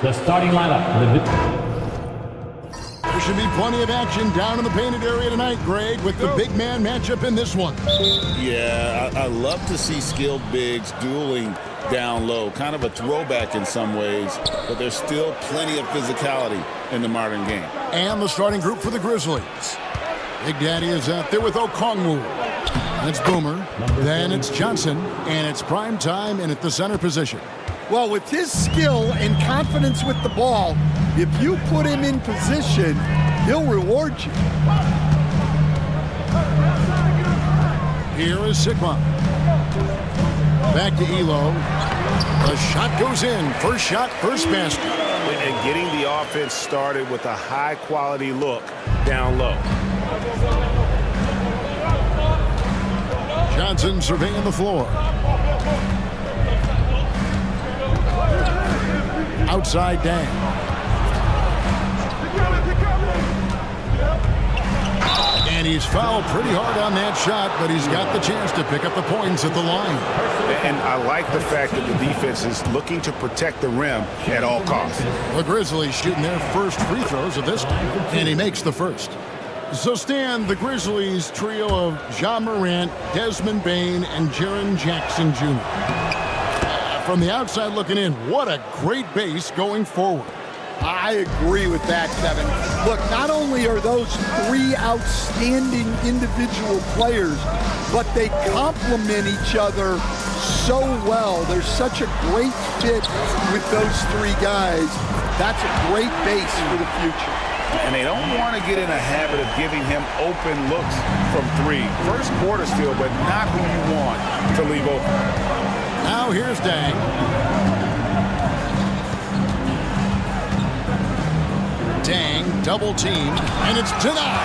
The starting lineup for the... There should be plenty of action down in the painted area tonight, Greg, with the big man matchup in this one. Yeah, I love to see skilled bigs dueling down low. Kind of a throwback in some ways, but there's still plenty of physicality in the modern game. And the starting group for the Grizzlies. Big Daddy is out there with Okongwu. That's Boomer. Then it's Johnson, and it's prime time and at the center position. Well, with his skill and confidence with the ball, if you put him in position, he'll reward you. Here is Sigma. Back to Elo. The shot goes in. First shot, first basket. And getting the offense started with a high-quality look down low. Johnson surveying the floor. Outside Dang. And he's fouled pretty hard on that shot, but he's got the chance to pick up the points at the line. And I like the fact that the defense is looking to protect the rim at all costs. The Grizzlies shooting their first free throws of this time, and he makes the first. So, Stan, the Grizzlies trio of Ja Morant, Desmond Bane, and Jaren Jackson Jr. From the outside looking in, what a great base going forward. I agree with that, Kevin. Look, not only are those three outstanding individual players, but they complement each other so well. There's such a great fit with those three guys. That's a great base for the future. And they don't want to get in a habit of giving him open looks from three. First quarter still, but not who you want to leave open. Now here's Dang. Dang, double teamed, and it's denied.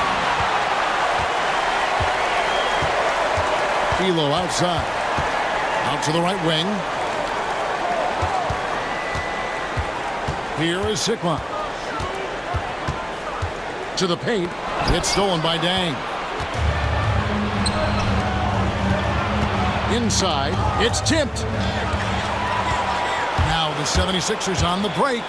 Elo outside. Out to the right wing. Here is Sigma. To the paint. It's stolen by Dang. Inside. It's tipped. Now the 76ers on the break.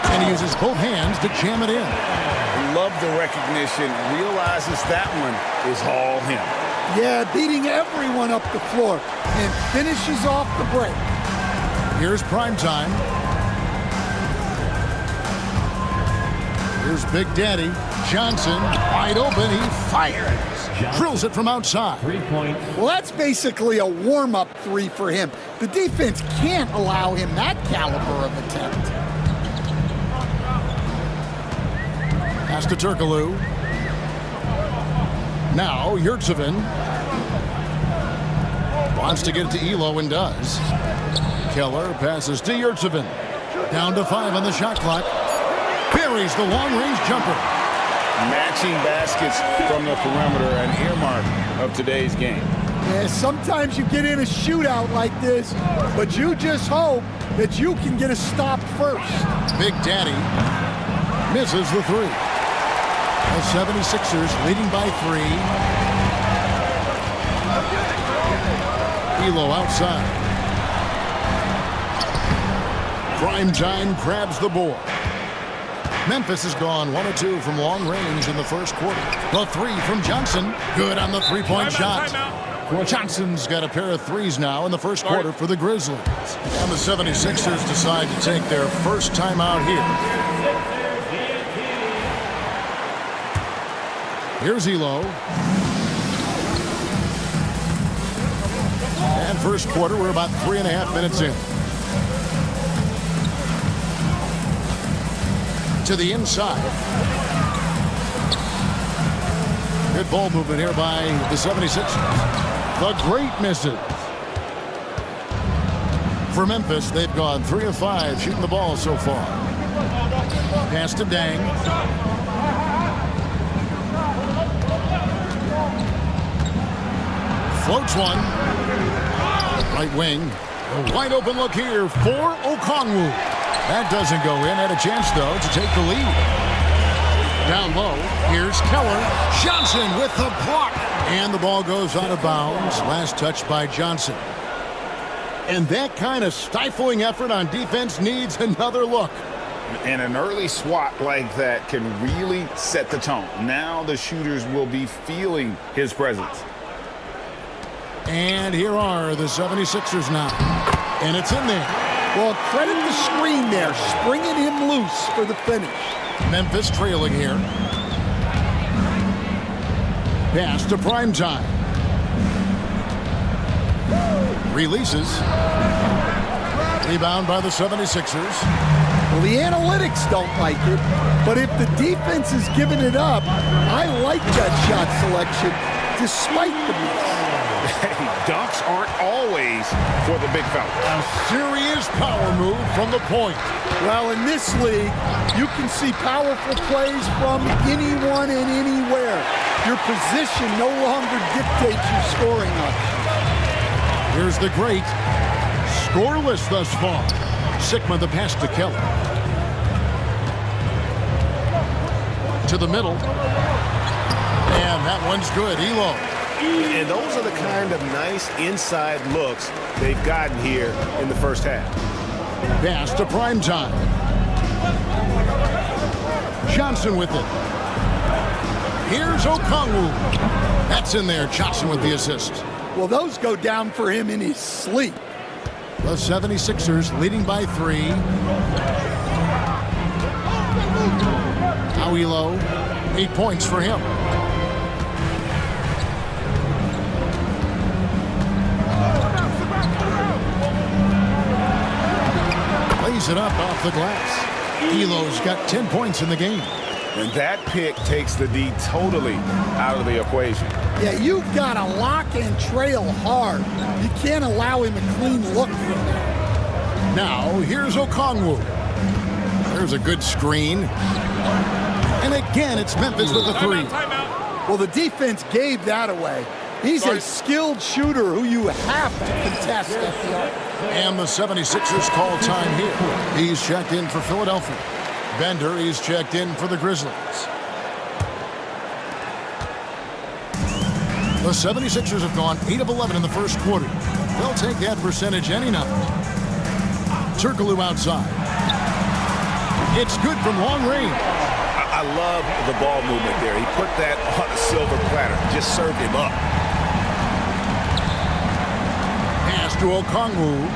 And he uses both hands to jam it in. Love the recognition. Realizes that one is all him. Yeah, beating everyone up the floor and finishes off the break. Here's prime time. Here's Big Daddy. Johnson, wide open. He fires. Drills it from outside. 3 points. Well, that's basically a warm-up three for him. The defense can't allow him that caliber of attempt. Pass to Turkoglu. Now, Yurtseven. Wants to get it to Elo and does. Keller passes to Yurtseven. Down to 5 on the shot clock. Buries the long-range jumper. Matching baskets from the perimeter, an earmark of today's game. Yeah, sometimes you get in a shootout like this, but you just hope that you can get a stop first. Big Daddy misses the three. The 76ers leading by 3. Elo outside. Prime time grabs the board. Memphis has gone 1 of 2 from long range in the first quarter. The 3 from Johnson. Good on the three-point shot. Johnson's got a pair of threes now in the first quarter for the Grizzlies. And the 76ers decide to take their first timeout here. Here's Elo. And first quarter, we're about 3.5 minutes in. To the inside. Good ball movement here by the 76ers. The great misses. For Memphis, they've gone 3 of 5 shooting the ball so far. Pass to Dang. Floats one. Right wing. A wide open look here for Okongwu. That doesn't go in. Had a chance, though, to take the lead. Down low, here's Keller. Johnson with the block. And the ball goes out of bounds. Last touch by Johnson. And that kind of stifling effort on defense needs another look. And an early swat like that can really set the tone. Now the shooters will be feeling his presence. And here are the 76ers now. And it's in there. Well, credit the screen there, springing him loose for the finish. Memphis trailing here. Pass to Primetime. Releases. Rebound by the 76ers. Well, the analytics don't like it, but if the defense is giving it up, I like that shot selection despite the miss. Hey, dunks aren't always for the big fella. A serious power move from the point. Well, in this league, you can see powerful plays from anyone and anywhere. Your position no longer dictates your scoring options. Here's the great. Scoreless thus far. Sigma the pass to Keller. To the middle. And that one's good. Elo. And those are the kind of nice inside looks they've gotten here in the first half. Pass to Primetime. Johnson with it. Here's Okongwu. That's in there. Johnson with the assist. Well, those go down for him in his sleep. The 76ers leading by 3. Now Elo. 8 points for him. Lays it up off the glass. Elo's got 10 points in the game. And that pick takes the D totally out of the equation. Yeah, you've got to lock and trail hard. You can't allow him a clean look from there. Now, here's Okongwu. There's a good screen. And again, it's Memphis with the 3. Well, the defense gave that away. He's a skilled shooter who you have to contest at the arc. And the 76ers call time here. He's checked in for Philadelphia. Bender is checked in for the Grizzlies. The 76ers have gone 8 of 11 in the first quarter. They'll take that percentage any night. Turkoglu outside. It's good from long range. I love the ball movement there. He put that on a silver platter. Just served him up. Pass to Okongwu.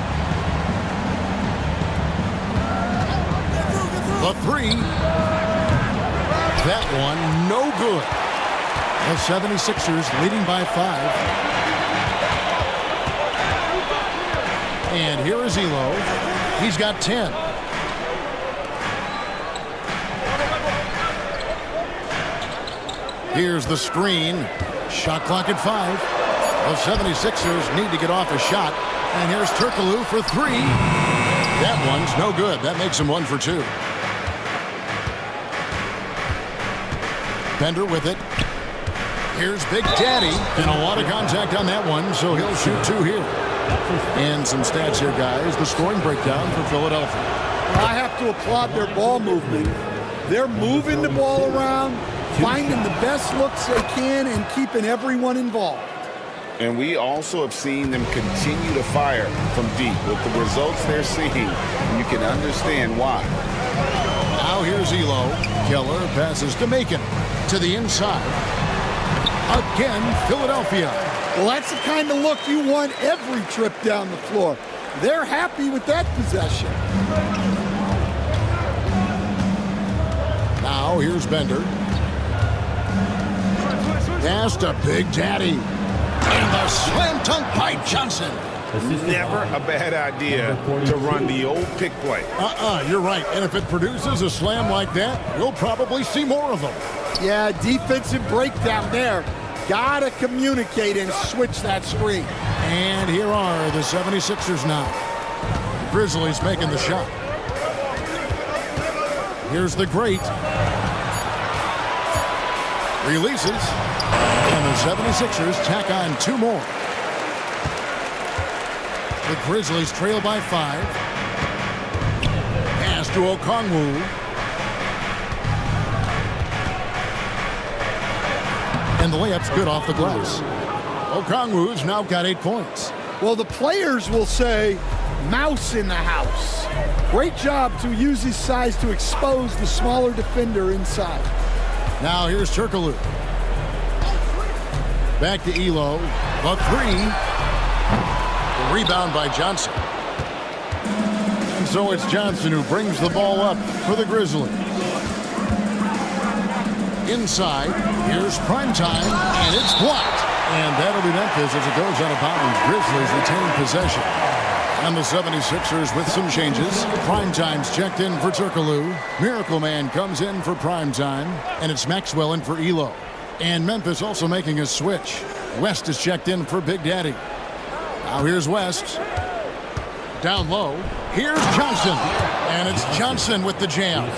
The 3. That one, no good. The 76ers leading by 5. And here is Elo. He's got 10. Here's the screen. Shot clock at 5. The 76ers need to get off a shot. And here's Turkoglu for 3. That one's no good. That makes him 1 for 2. Bender with it. Here's Big Daddy. And a lot of contact on that one, so he'll shoot 2 here. And some stats here, guys. The scoring breakdown for Philadelphia. I have to applaud their ball movement. They're moving the ball around, finding the best looks they can, and keeping everyone involved. And we also have seen them continue to fire from deep. With the results they're seeing, you can understand why. Now here's Elo. Keller passes to Macon. To the inside. Again, Philadelphia. Well, that's the kind of look you want every trip down the floor. They're happy with that possession. Now here's Bender. Pass to Big Daddy. And the slam dunk by Johnson. Never a bad idea to run the old pick play. You're right. And if it produces a slam like that, we'll probably see more of them. Yeah, defensive breakdown there. Gotta communicate and switch that screen. And here are the 76ers now. Grizzlies making the shot. Here's the great. Releases. And the 76ers tack on 2 more. The Grizzlies trail by 5. Pass to Okongwu. And the layup's good off the glass. Okongwu's now got 8 points. Well, the players will say mouse in the house. Great job to use his size to expose the smaller defender inside. Now here's Turkoglu. Back to Elo. The three. The rebound by Johnson. And so it's Johnson who brings the ball up for the Grizzlies. Inside, here's Primetime, and it's blocked. And that'll be Memphis as it goes out of bounds. Grizzlies retain possession. And the 76ers with some changes. Primetime's checked in for Turkoglu. Miracle Man comes in for Primetime. And it's Maxwell in for Elo. And Memphis also making a switch. West is checked in for Big Daddy. Now here's West. Down low. Here's Johnson. And it's Johnson with the jam.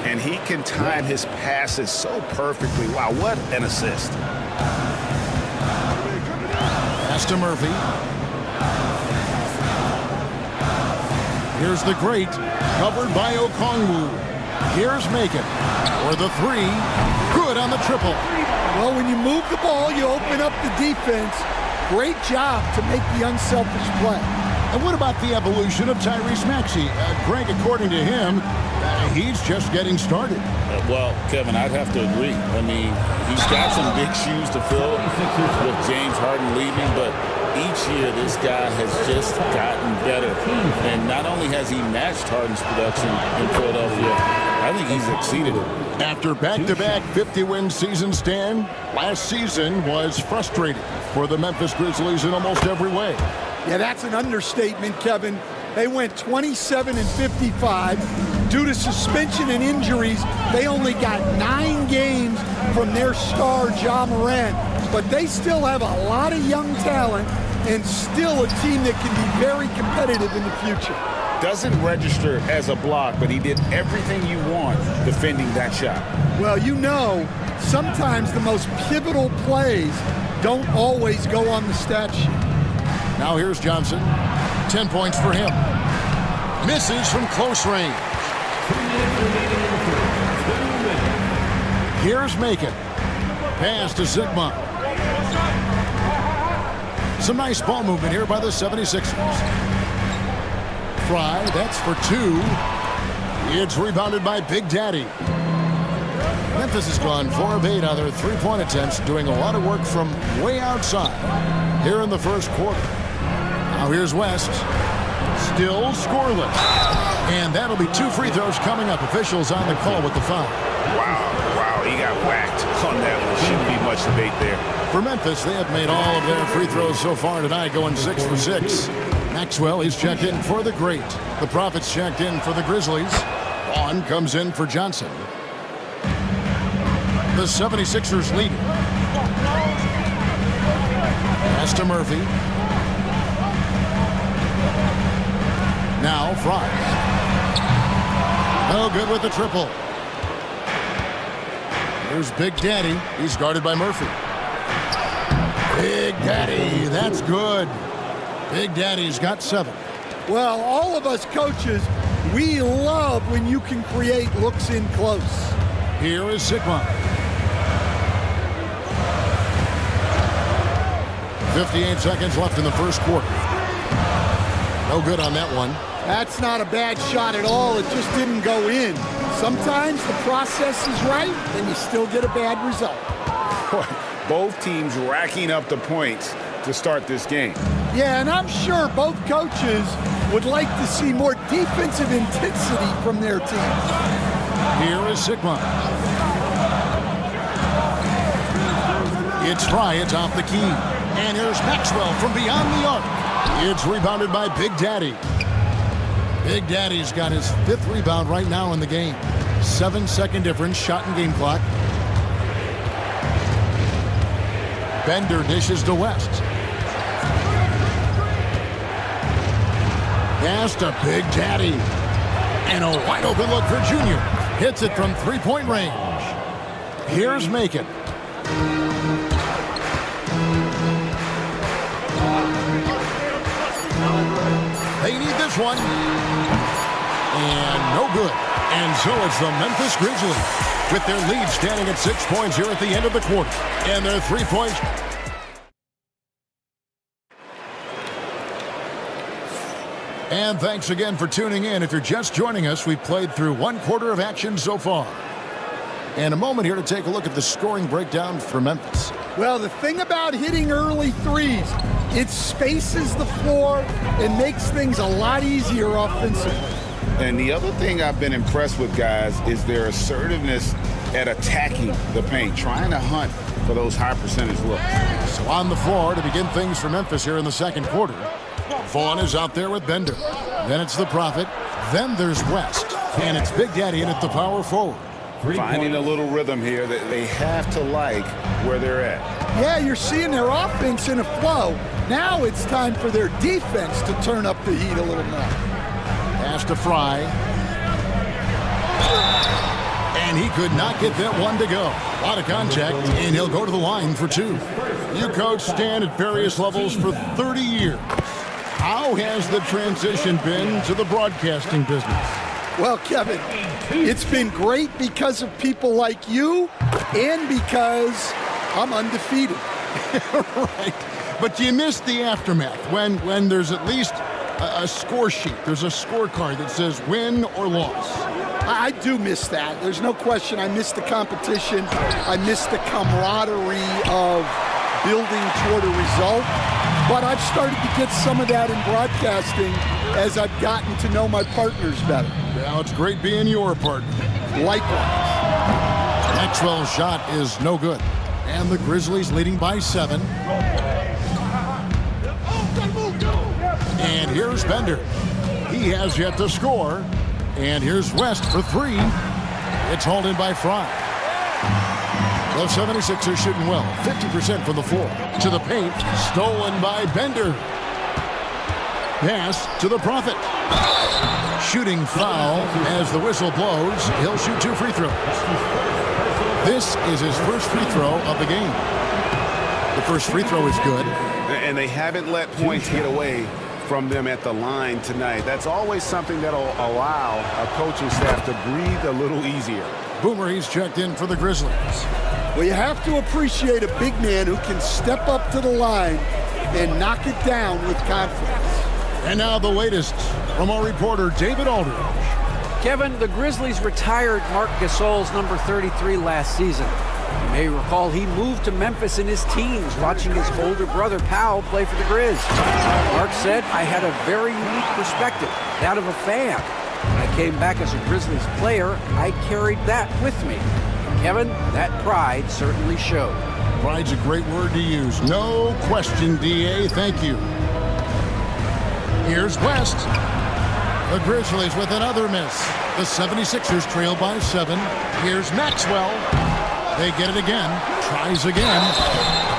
And he can time his passes so perfectly. Wow, what an assist. Pass to Murphy. Here's the great. Covered by Okongwu. Here's Macon. For the three. Good on the triple. Well, when you move the ball, you open up the defense. Great job to make the unselfish play. And what about the evolution of Tyrese Maxey? Greg, according to him, he's just getting started. Well, Kevin, I'd have to agree. I mean, he's got some big shoes to fill with James Harden leaving, but each year this guy has just gotten better. And not only has he matched Harden's production in Philadelphia, I think he's exceeded it. After back-to-back 50-win seasons, Stan, last season was frustrating for the Memphis Grizzlies in almost every way. Yeah, that's an understatement, Kevin. They went 27-55. Due to suspension and injuries, they only got 9 games from their star, Ja Morant. But they still have a lot of young talent and still a team that can be very competitive in the future. Doesn't register as a block, but he did everything you want defending that shot. Well, you know, sometimes the most pivotal plays don't always go on the stat sheet. Now here's Johnson. 10 points for him. Misses from close range. Here's Macon. Pass to Sigma. Some nice ball movement here by the 76ers. Fry, that's for 2. It's rebounded by Big Daddy. Memphis has gone 4 of 8 on their three-point attempts, doing a lot of work from way outside here in the first quarter. Now here's West. Still scoreless. And that'll be 2 free throws coming up. Officials on the call with the foul. Wow, he got whacked on that one. Shouldn't be much debate there. For Memphis, they have made all of their free throws so far tonight, going 6 for 6. Maxwell, he's checked in for the great. The Prophets checked in for the Grizzlies. Vaughn comes in for Johnson. The 76ers lead. Pass to Murphy. Now Fry. No good with the triple. Here's Big Daddy. He's guarded by Murphy. Big Daddy, that's good. Big Daddy's got 7. Well, all of us coaches, we love when you can create looks in close. Here is Sigma. 58 seconds left in the first quarter. No good on that one. That's not a bad shot at all. It just didn't go in. Sometimes the process is right, and you still get a bad result. Both teams racking up the points to start this game. Yeah, and I'm sure both coaches would like to see more defensive intensity from their teams. Here is Sigma. It's Fry atop the key. And here's Maxwell from beyond the arc. It's rebounded by Big Daddy. Big Daddy's got his 5th rebound right now in the game. 7-second difference, shot and game clock. Bender dishes to West. Pass to Big Daddy. And a wide open look for Junior. Hits it from 3-point range. Here's Macon. They need this one. And no good. And so it's the Memphis Grizzlies with their lead standing at 6 points here at the end of the quarter. And their 3 points. And thanks again for tuning in. If you're just joining us, we've played through 1/4 of action so far. And a moment here to take a look at the scoring breakdown for Memphis. Well, the thing about hitting early threes, it spaces the floor and makes things a lot easier offensively. And the other thing I've been impressed with, guys, is their assertiveness at attacking the paint, trying to hunt for those high percentage looks. So on the floor to begin things for Memphis here in the second quarter. Vaughn is out there with Bender. Then it's the Prophet. Then there's West. And it's Big Daddy in at the power forward. Finding a little rhythm here that they have to like where they're at. Yeah, you're seeing their offense in a flow. Now it's time for their defense to turn up the heat a little more. Pass to Fry. And he could not get that one to go. Out of contact, and he'll go to the line for two. You coach Stan at various levels for 30 years. How has the transition been to the broadcasting business? Well, Kevin, it's been great because of people like you and because I'm undefeated. Right. But you missed the aftermath when there's at least a score sheet. There's a scorecard that says win or loss. I do miss that. There's no question. I miss the competition. I miss the camaraderie of building toward a result. But I've started to get some of that in broadcasting as I've gotten to know my partners better. Now it's great being your partner. Likewise. Maxwell's shot is no good. And the Grizzlies leading by 7. And here's Bender. He has yet to score. And here's West for 3. It's hauled in by Fry. The 76ers shooting well. 50% from the floor. To the paint. Stolen by Bender. Pass to the Prophet. Shooting foul as the whistle blows. He'll shoot 2 free throws. This is his first free throw of the game. The first free throw is good. And they haven't let points get away from them at the line tonight. That's always something that'll allow a coaching staff to breathe a little easier. Boomer, he's checked in for the Grizzlies. Well, you have to appreciate a big man who can step up to the line and knock it down with confidence. And now the latest from our reporter, David Aldridge. Kevin, the Grizzlies retired Marc Gasol's number 33 last season. You may recall he moved to Memphis in his teens, watching his older brother Powell play for the Grizz. Marc said, I had a very unique perspective, that of a fan. When I came back as a Grizzlies player, I carried that with me. Kevin, that pride certainly showed. Pride's a great word to use. No question, D.A. Thank you. Here's West. The Grizzlies with another miss. The 76ers trail by 7. Here's Maxwell. They get it again. Tries again.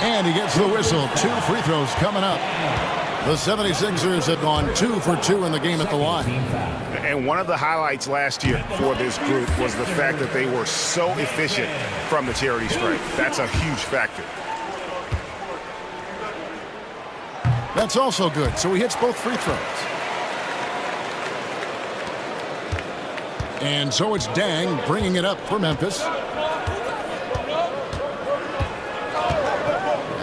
And he gets the whistle. 2 free throws coming up. The 76ers have gone 2 for 2 in the game at the line. And one of the highlights last year for this group was the fact that they were so efficient from the charity stripe. That's a huge factor. That's also good. So he hits both free throws. And so it's Dang bringing it up for Memphis.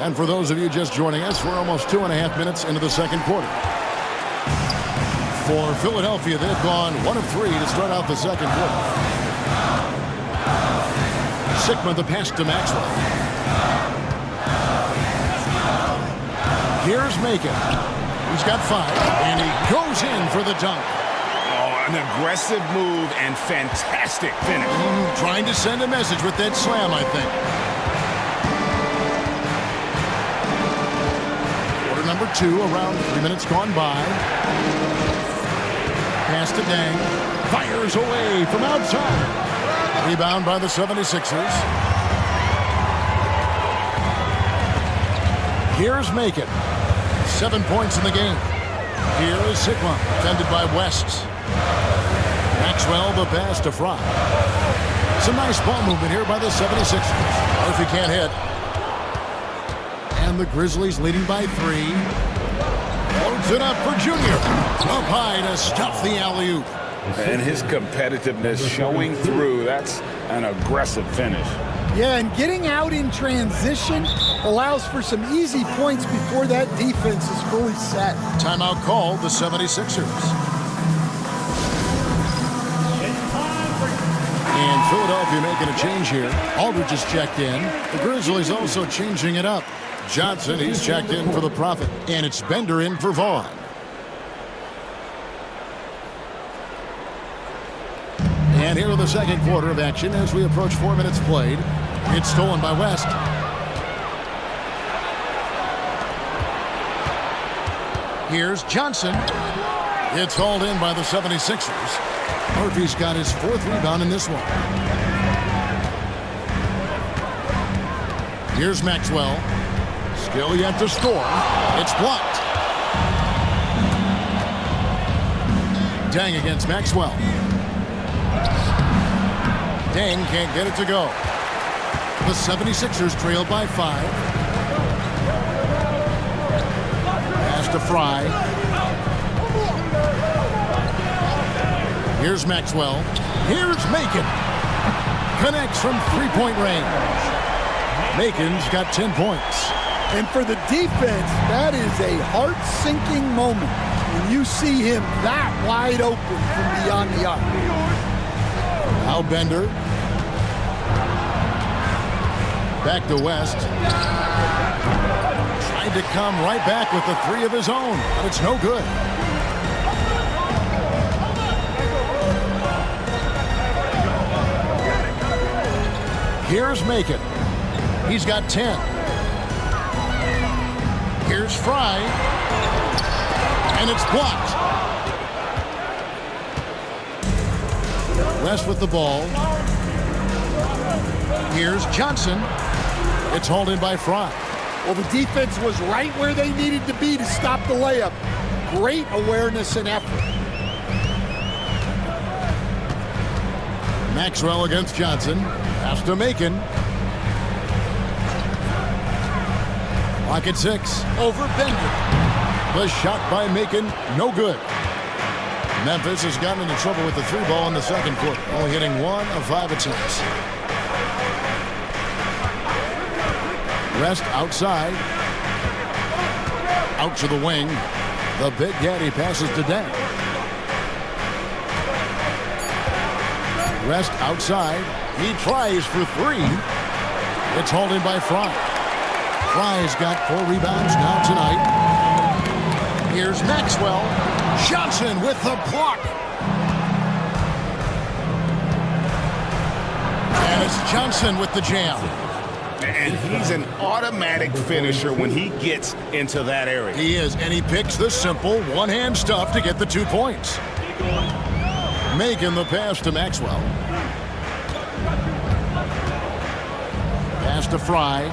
And for those of you just joining us, we're almost 2.5 minutes into the second quarter. For Philadelphia, they've gone 1 of 3 to start out the second quarter. Sigma the pass to Maxwell. Here's Macon. He's got 5, and he goes in for the dunk. Oh, an aggressive move and fantastic finish. Trying to send a message with that slam, I think. Quarter number 2, around 3 minutes gone by. Pass to Dang. Fires away from outside. Rebound by the 76ers. Here's Macon. 7 points in the game. Here is Sigma, defended by West. Maxwell, the pass to Fry. Some nice ball movement here by the 76ers. Murphy can't hit. And the Grizzlies leading by 3. Loads it up for Junior. Up high to stuff the alley-oop. And his competitiveness showing through. That's an aggressive finish. Yeah, and getting out in transition allows for some easy points before that defense is fully set. Timeout called the 76ers. And Philadelphia making a change here. Aldridge is checked in. The Grizzlies also changing it up. Johnson, he's checked in for the Prophet. And it's Bender in for Vaughn. And here in the second quarter of action as we approach 4 minutes played. It's stolen by West. Here's Johnson. It's hauled in by the 76ers. Murphy's got his 4th rebound in this one. Here's Maxwell. Still yet to score. It's blocked. Dang against Maxwell. Dang can't get it to go. The 76ers trail by 5. Pass to Fry. Here's Maxwell. Here's Macon. Connects from three-point range. Macon's got 10 points. And for the defense, that is a heart-sinking moment when you see him that wide open from beyond the arc. Now Bender. Back to West. Trying to come right back with the 3 of his own, but it's no good. Here's Macon. He's got 10. Here's Fry. And it's blocked. West with the ball. Here's Johnson. It's hauled in by Fry. Well, the defense was right where they needed to be to stop the layup. Great awareness and effort. Maxwell against Johnson. Pass to Macon. Lock at 6. Over Bender. The shot by Macon, no good. Memphis has gotten into trouble with the 3 ball in the second quarter, only hitting 1 of 5 attempts. Rest outside. Out to the wing. The Big Daddy passes to Deng. Rest outside. He tries for 3. It's hauled in by Fry. Fry's got 4 rebounds now tonight. Here's Maxwell. Johnson with the block. And it's Johnson with the jam. And he's an automatic finisher when he gets into that area. He is, and he picks the simple one-hand stuff to get the 2 points. Making the pass to Maxwell. Pass to Fry.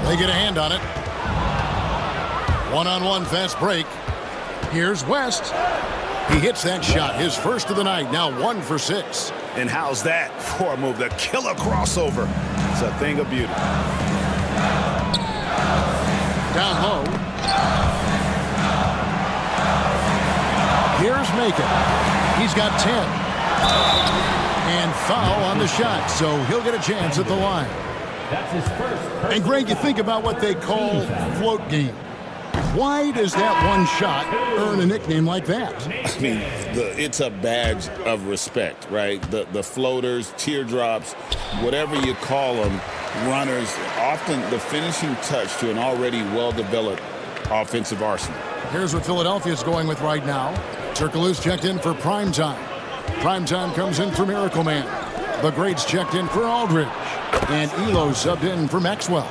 They get a hand on it. One-on-one fast break. Here's West. He hits that shot, his first of the night, now 1 for 6. And how's that for a move? The killer crossover. It's a thing of beauty. Down low. Here's Macon. He's got 10. And foul on the shot, so he'll get a chance at the line. That's his first. And Greg, you think about what they call float game. Why does that one shot earn a nickname like that? I mean, it's a badge of respect, right? The floaters, teardrops, whatever you call them, runners, often the finishing touch to an already well-developed offensive arsenal. Here's what Philadelphia's going with right now. Turkoglu's checked in for Primetime. Primetime comes in for Miracle Man. The Greats checked in for Aldridge. And Elo subbed in for Maxwell.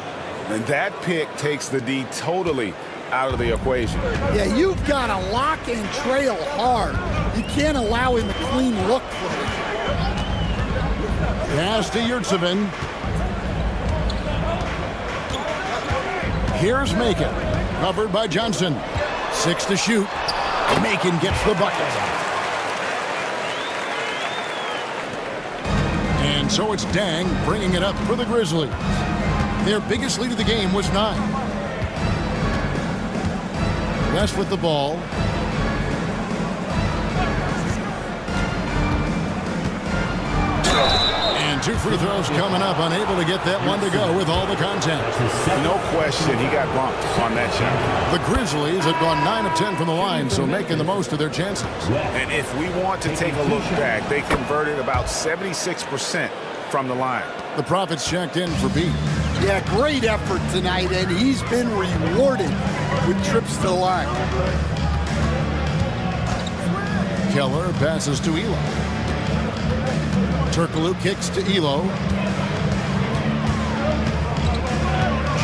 And that pick takes the D totally out of the equation. Yeah, you've got to lock and trail hard. You can't allow him a clean look for it. Pass to Yurtsevin. Here's Macon. Covered by Johnson. 6 to shoot. Macon gets the bucket. And so it's Deng bringing it up for the Grizzlies. Their biggest lead of the game was 9. West with the ball. And 2 free throws coming up, unable to get that one to go with all the contact. No question, he got bumped on that shot. The Grizzlies have gone 9 of 10 from the line, so making the most of their chances. And if we want to take a look back, they converted about 76% from the line. The Profits checked in for B. Yeah, great effort tonight, and he's been rewarded with trips to the line. Keller passes to Elo. Turkoglu kicks to Elo.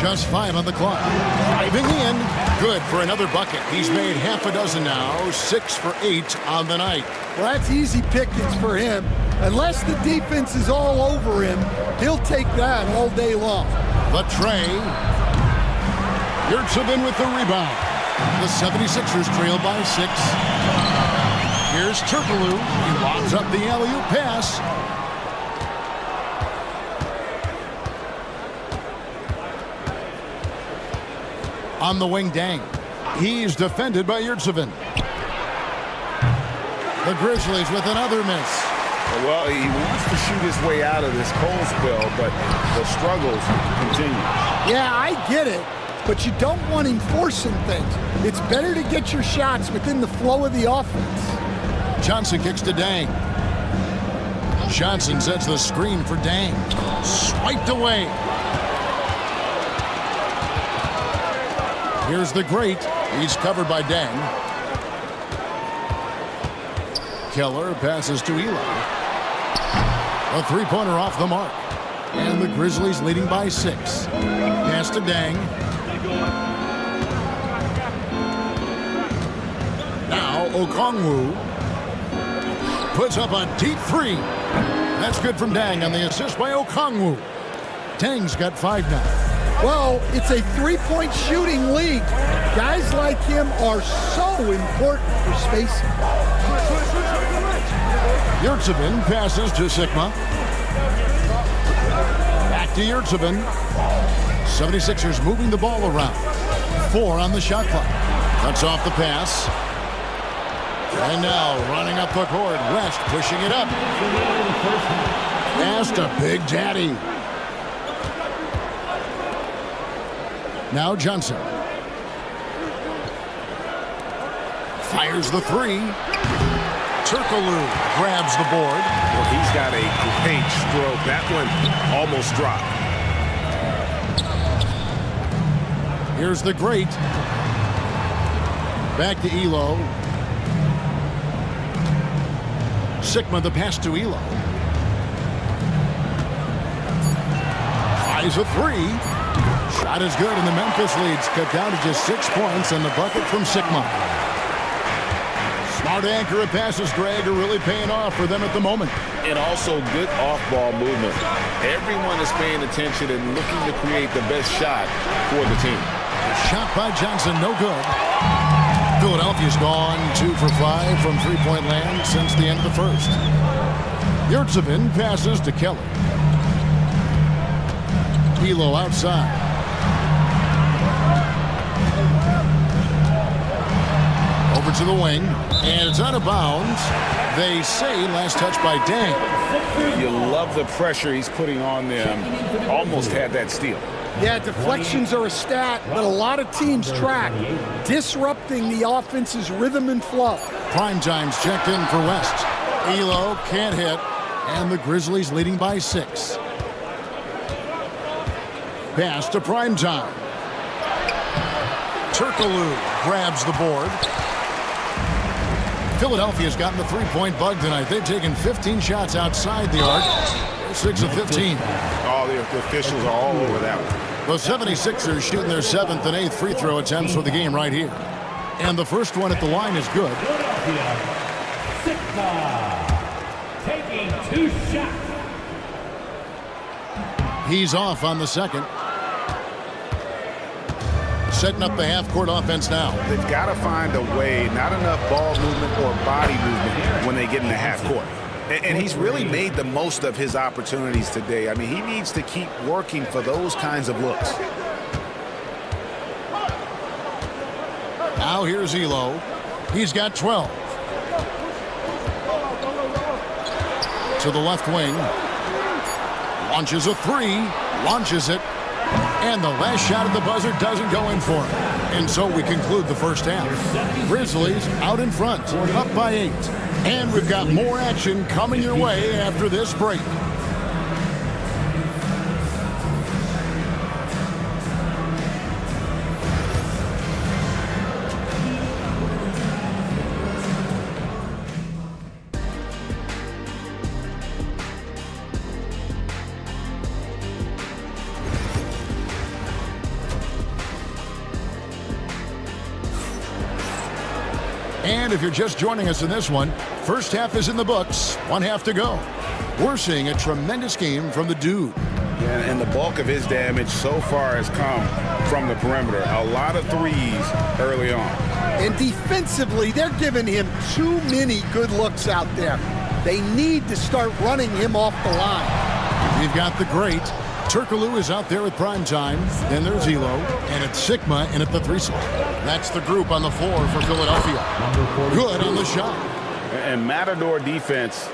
Just 5 on the clock. Driving in. Good for another bucket. He's made half a dozen now. 6 for 8 on the night. Well, that's easy pickings for him. Unless the defense is all over him, he'll take that all day long. The tray. Yurtsevin with the rebound. The 76ers trail by 6. Here's Turkoglu. He lobs up the alley-oop pass. On the wing, Dang. He's defended by Yurtsevin. The Grizzlies with another miss. Well, he wants to shoot his way out of this cold spell, but the struggles continue. Yeah, I get it, but you don't want him forcing things. It's better to get your shots within the flow of the offense. Johnson kicks to Dang. Johnson sets the screen for Dang. Swiped away. Here's the Great. He's covered by Dang. Keller passes to Elo. A three-pointer off the mark. And the Grizzlies leading by 6. Pass to Dang. Now Okongwu puts up a deep 3. That's good from Dang on the assist by Okongwu. Dang's got 5 now. Well, it's a three-point shooting league. Guys like him are so important for spacing. Yurtsevin passes to Sigma. Back to Yurtsevin. 76ers moving the ball around. 4 on the shot clock. Cuts off the pass. And now running up the court. West pushing it up. Pass to Big Daddy. Now Johnson. Fires the 3. Turkoglu grabs the board. Well, he's got a great stroke. That one almost dropped. Here's the Great. Back to Elo. Sigma the pass to Elo. Tries a 3. Shot is good, and the Memphis lead's cut down to just 6 points, and the bucket from Sigma. Smart accurate passes, Greg, are really paying off for them at the moment. And also good off-ball movement. Everyone is paying attention and looking to create the best shot for the team. Shot by Johnson, no good. Philadelphia's gone 2 for 5 from three-point land since the end of the first. Yurtsevin passes to Keller. Elo outside. Over to the wing, and it's out of bounds. They say last touch by Dang. You love the pressure he's putting on them. Almost had that steal. Yeah, deflections are a stat that a lot of teams track, disrupting the offense's rhythm and flow. Prime time's checked in for West. Elo can't hit, and the Grizzlies leading by 6. Pass to Prime time. Turkoglu grabs the board. Philadelphia's gotten the three-point bug tonight. They've taken 15 shots outside the arc. They're 6 of 15. All the officials are all over that one. The 76ers shooting their 7th and 8th free throw attempts for the game right here. And the first one at the line is good. Taking 2 shots. He's off on the second. Setting up the half-court offense now. They've got to find a way, not enough ball movement or body movement when they get in the half court. And he's really made the most of his opportunities today. I mean, he needs to keep working for those kinds of looks. Now here's Elo. He's got 12. To the left wing. Launches a three. Launches it. And the last shot at the buzzer doesn't go in for him. And so we conclude the first half. Grizzlies out in front, up by 8. And we've got more action coming your way after this break. And if you're just joining us in this one, first half is in the books, one half to go. We're seeing a tremendous game from the dude. Yeah, and the bulk of his damage so far has come from the perimeter. A lot of threes early on. And defensively, they're giving him too many good looks out there. They need to start running him off the line. We've got the great. Turkoglu is out there at prime time. Then there's Elo. And it's Sigma in at the 3 slot. That's the group on the floor for Philadelphia. Good on the shot. And Matador defense,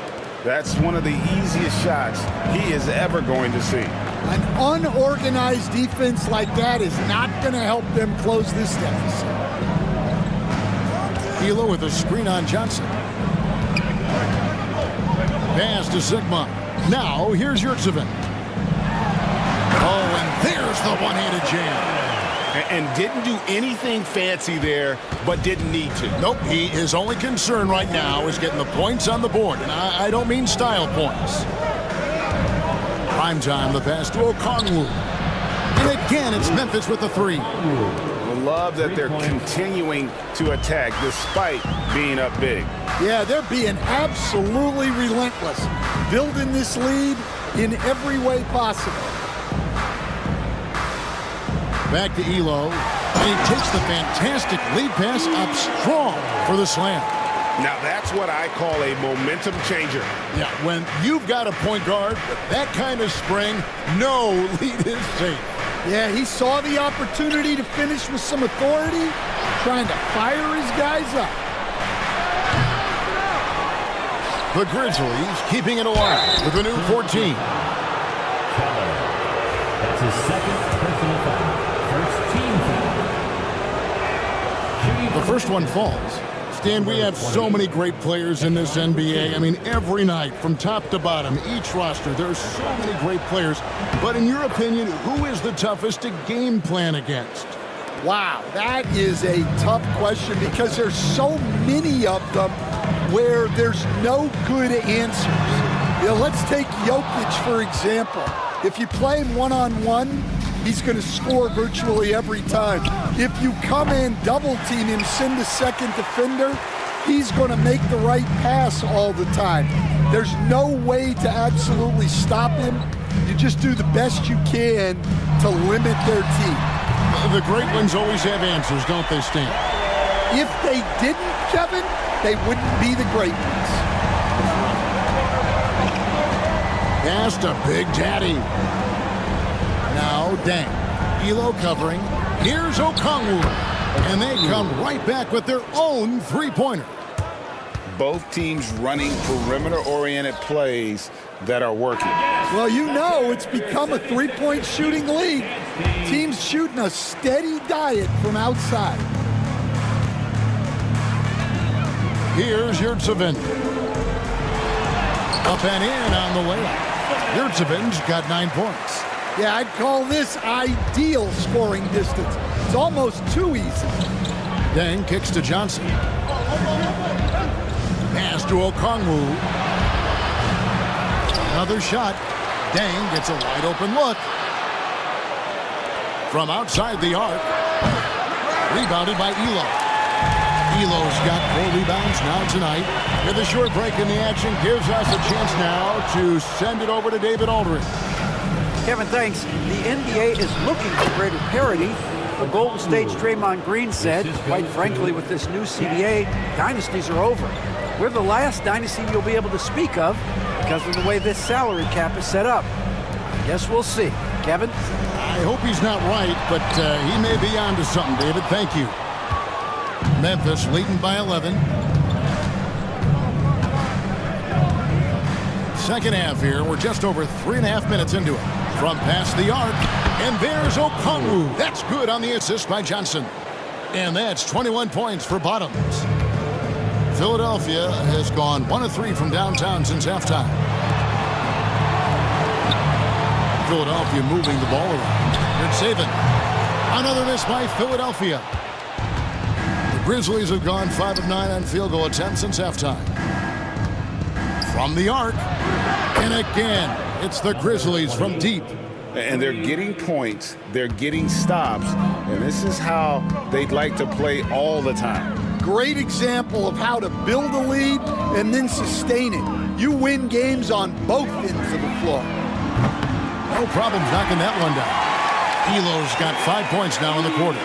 that's one of the easiest shots he is ever going to see. An unorganized defense like that is not going to help them close this deficit. Elo with a screen on Johnson. Pass to Sigma. Now here's Yurtseven. Oh, and there's the one-handed jam. And didn't do anything fancy there, but didn't need to. Nope, his only concern right now is getting the points on the board. And I don't mean style points. Prime time, the pass to Okongwu. And again, it's Memphis with the 3. I love that they're continuing to attack despite being up big. Yeah, they're being absolutely relentless, building this lead in every way possible. Back to Elo, and he takes the fantastic lead pass up strong for the slam. Now that's what I call a momentum changer. Yeah, when you've got a point guard with that kind of spring, no lead is safe. Yeah, he saw the opportunity to finish with some authority, trying to fire his guys up. The Grizzlies keeping it alive with a new 14. That's his second personal foul. First team foul. The first one falls. Stan, we have so many great players in this NBA. I mean, every night, from top to bottom, each roster, there are so many great players. But in your opinion, who is the toughest to game plan against? Wow, that is a tough question because there's so many of them where there's no good answers. You know, let's take Jokic, for example. If you play him one-on-one, he's going to score virtually every time. If you come in, double-team him, send a second defender, he's going to make the right pass all the time. There's no way to absolutely stop him. You just do the best you can to limit their team. The great ones always have answers, don't they, Stan? If they didn't, Kevin, they wouldn't be the great ones. Pass to Big Daddy. Now Dang. Elo covering. Here's Okongwu. And they come right back with their own three-pointer. Both teams running perimeter-oriented plays that are working. Well, you know it's become a three-point shooting league. Teams shooting a steady diet from outside. Here's Yurtseven. Up and in on the layup. Yurtseven's got 9 points. Yeah, I'd call this ideal scoring distance. It's almost too easy. Dang kicks to Johnson. Pass to Okongwu. Another shot. Dang gets a wide open look. From outside the arc. Rebounded by Elo. Elo's got 4 rebounds now tonight. With a short break in the action, gives us a chance now to send it over to David Aldridge. Kevin, thanks. The NBA is looking for greater parity. The Golden State's Draymond Green said, quite frankly, with this new CBA, dynasties are over. We're the last dynasty you'll be able to speak of because of the way this salary cap is set up. I guess we'll see. Kevin? I hope he's not right, but he may be onto something, David. Thank you. Memphis leading by 11. Second half here. We're just over 3.5 minutes into it. From past the arc, and there's Okongwu. That's good on the assist by Johnson. And that's 21 points for Bottoms. Philadelphia has gone 1 of 3 from downtown since halftime. Philadelphia moving the ball around. It's Saban. Another miss by Philadelphia. The Grizzlies have gone 5 of 9 on field goal attempts since halftime. From the arc, and again, it's the Grizzlies from deep. And they're getting points, they're getting stops, and this is how they'd like to play all the time. Great example of how to build a lead and then sustain it. You win games on both ends of the floor. No problems knocking that one down. Elo's got 5 points now in the quarter.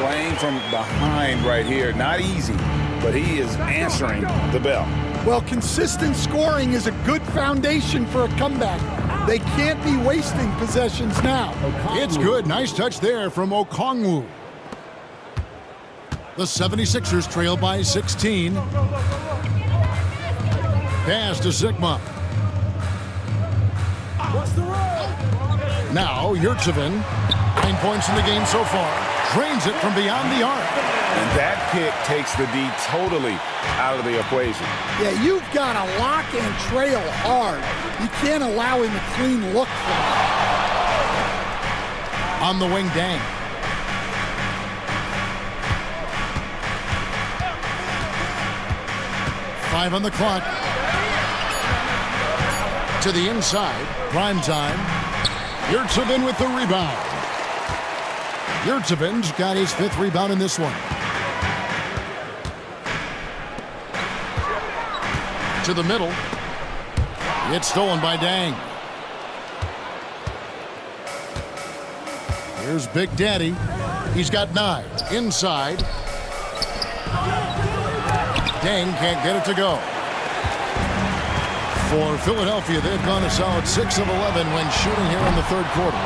Playing from behind right here, not easy, but he is answering the bell. Well, consistent scoring is a good foundation for a comeback. They can't be wasting possessions now. It's good. Nice touch there from Okongwu. The 76ers trail by 16. Pass to Sigma. Now, Yurtsevin, 9 points in the game so far. Drains it from beyond the arc. And that pick takes the D totally out of the equation. Yeah, you've got to lock and trail hard. You can't allow him a clean look for it. On the wing, Dang. Five on the clock. To the inside. Prime time. Yurtsevin with the rebound. Yurtsevin's got his 5th rebound in this one. To the middle. It's stolen by Dang. Here's Big Daddy. He's got 9. Inside. Dang can't get it to go. For Philadelphia, they've gone a solid 6 of 11 when shooting here in the third quarter.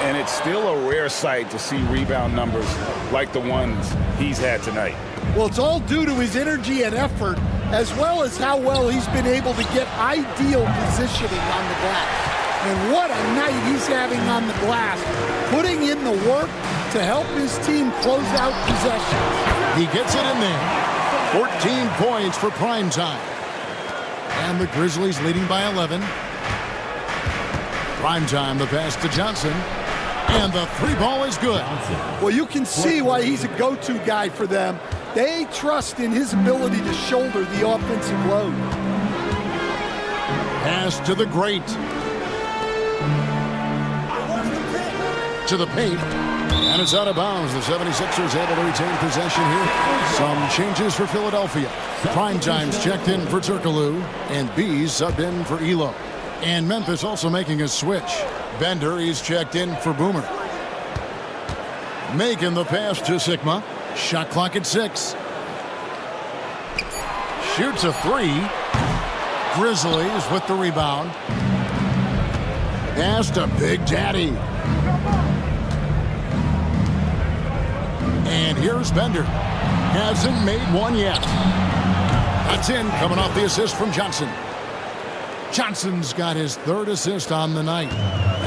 And it's still a rare sight to see rebound numbers like the ones he's had tonight. Well, it's all due to his energy and effort, as well as how well he's been able to get ideal positioning on the glass. And what a night he's having on the glass, putting in the work to help his team close out possessions. He gets it in there. 14 points for prime time. And the Grizzlies leading by 11. Prime time, the pass to Johnson. And the 3 ball is good. Well, you can see why he's a go-to guy for them. They trust in his ability to shoulder the offensive load. Pass to the great. To the paint. And it's out of bounds. The 76ers able to retain possession here. Some changes for Philadelphia. Prime time's checked in for Turkoglu. And B's subbed in for Elo. And Memphis also making a switch. Bender is checked in for Boomer. Making the pass to Sigma. Shot clock at 6. Shoots a 3. Grizzlies with the rebound. Pass to Big Daddy. And here's Bender. Hasn't made one yet. That's in, coming off the assist from Johnson. Johnson's got his 3rd assist on the night.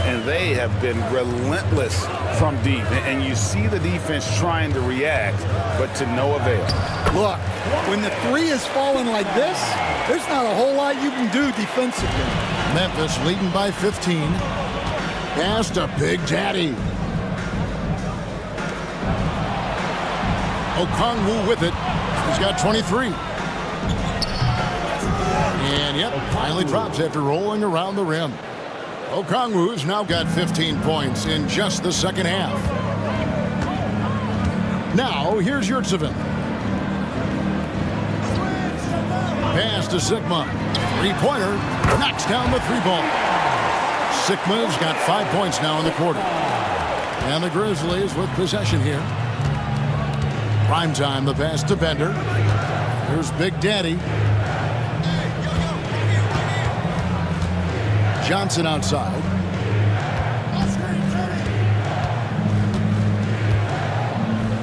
And they have been relentless from deep. And you see the defense trying to react, but to no avail. Look, when the 3 is falling like this, there's not a whole lot you can do defensively. Memphis leading by 15. Pass to Big Daddy. Okongwu with it. He's got 23. And yep, finally drops after rolling around the rim. Okongwu's now got 15 points in just the second half. Now, here's Yurtsevin. Pass to Sigma. 3-pointer. Knocks down the 3 ball. Sigma's got 5 points now in the quarter. And the Grizzlies with possession here. Prime time, the pass to Bender. Here's Big Daddy. Johnson outside.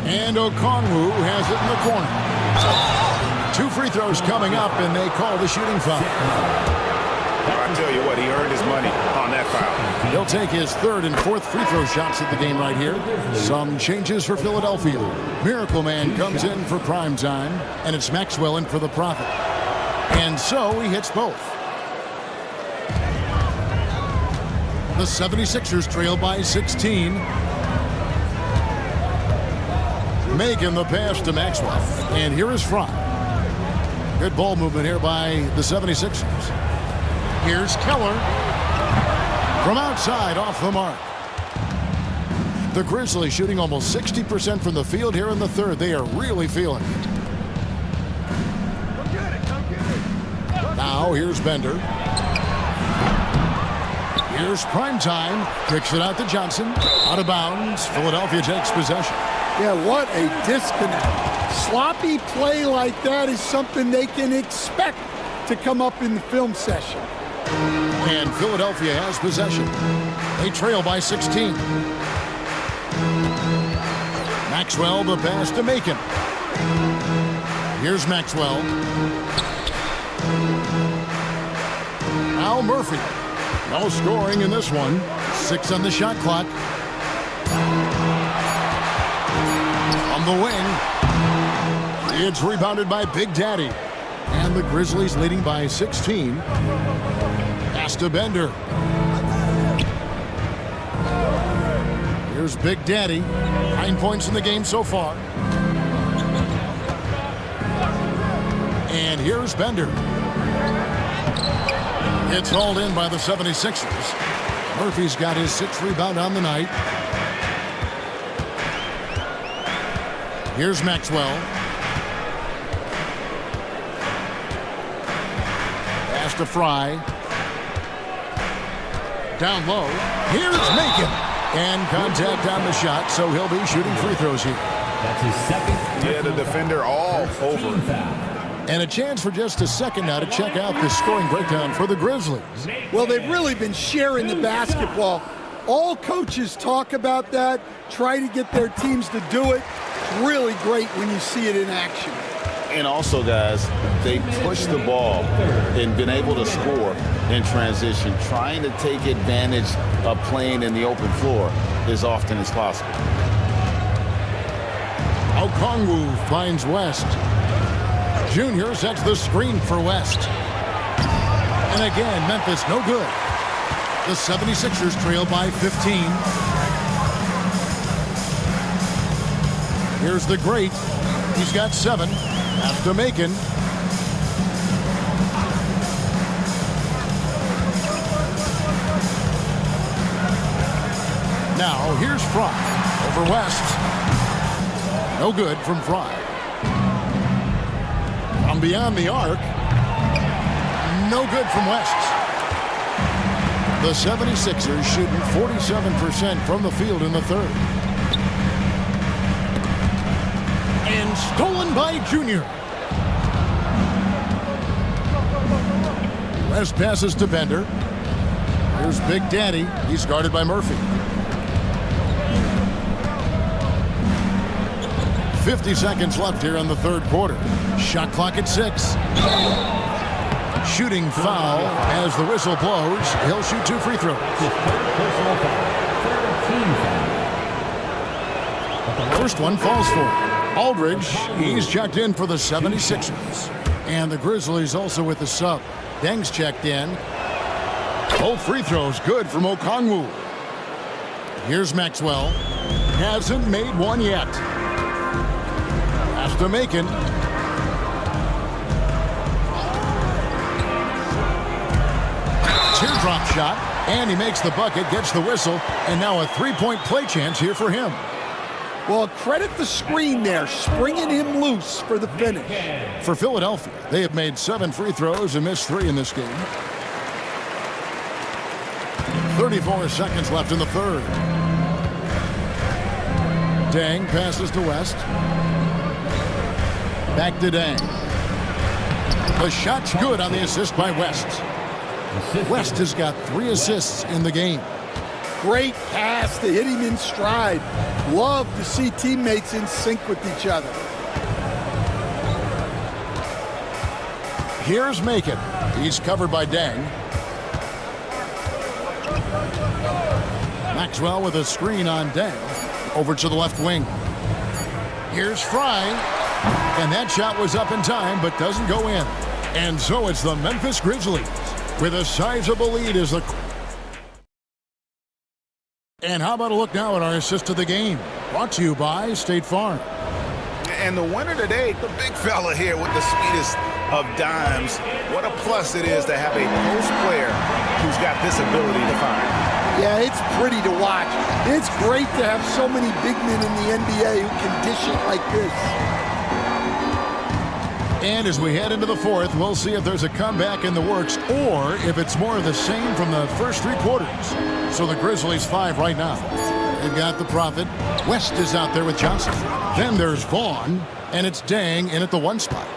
And Okongwu has it in the corner. 2 free throws coming up, and they call the shooting foul. I tell you what, he earned his money on that foul. He'll take his third and fourth free throw shots at the game right here. Some changes for Philadelphia. Miracle Man comes in for prime time, and it's Maxwell in for the Prophet. And so he hits both. The 76ers trail by 16. Making the pass to Maxwell. And here is Fry. Good ball movement here by the 76ers. Here's Keller. From outside, off the mark. The Grizzlies shooting almost 60% from the field here in the third. They are really feeling it. Now here's Bender. Here's Primetime. Kicks it out to Johnson. Out of bounds. Philadelphia takes possession. Yeah, what a disconnect. Sloppy play like that is something they can expect to come up in the film session. And Philadelphia has possession. They trail by 16. Maxwell, the pass to Macon. Here's Maxwell. Now Murphy. No scoring in this one. 6 on the shot clock. On the wing. It's rebounded by Big Daddy. And the Grizzlies leading by 16. Pass to Bender. Here's Big Daddy. 9 points in the game so far. And here's Bender. It's hauled in by the 76ers. Murphy's got his 6th rebound on the night. Here's Maxwell. Pass to Fry. Down low. Here's Macon. And contact on the shot, so he'll be shooting free throws here. That's his second. Yeah, the defender all over. And a chance for just a second now to check out the scoring breakdown for the Grizzlies. Well, they've really been sharing the basketball. All coaches talk about that, try to get their teams to do it. It's really great when you see it in action. And also, guys, they push the ball and been able to score in transition, trying to take advantage of playing in the open floor as often as possible. Okongwu finds West. Junior sets the screen for West. And again, Memphis no good. The 76ers trail by 15. Here's the great. He's got 7. After Macon. Now here's Fry. Over West. No good from Fry. From beyond the arc. No good from West. The 76ers shooting 47% from the field in the third. And stolen by Junior. West passes to Bender. Here's Big Daddy. He's guarded by Murphy. 50 seconds left here in the third quarter. Shot clock at 6. Shooting foul as the whistle blows. He'll shoot 2 free throws. Personal foul. 13 foul. First one falls for Aldridge. He's checked in for the 76ers. And the Grizzlies also with the sub. Deng's checked in. Both free throws good from Okongwu. Here's Maxwell. Hasn't made one yet. Pass to Macon. Teardrop shot, and he makes the bucket, gets the whistle, and now a 3-point play chance here for him. Well, credit the screen there, springing him loose for the finish. For Philadelphia, they have made 7 free throws and missed 3 in this game. 34 seconds left in the third. Deng passes to West. Back to Deng. The shot's good on the assist by West. West has got 3 assists in the game. Great pass to hit him in stride. Love to see teammates in sync with each other. Here's Macon. He's covered by Deng. Maxwell with a screen on Dang. Over to the left wing. Here's Fry. And that shot was up in time, but doesn't go in. And so it's the Memphis Grizzlies with a sizable lead as the... And how about a look now at our assist of the game? Brought to you by State Farm. And the winner today, the big fella here with the sweetest of dimes. What a plus it is to have a post player who's got this ability to find. Yeah, it's pretty to watch. It's great to have so many big men in the NBA who can dish it like this. And as we head into the fourth, we'll see if there's a comeback in the works or if it's more of the same from the first three quarters. So the Grizzlies 5 right now. They've got the Prophet. West is out there with Johnson. Then there's Vaughn, and it's Dang in at the 1 spot.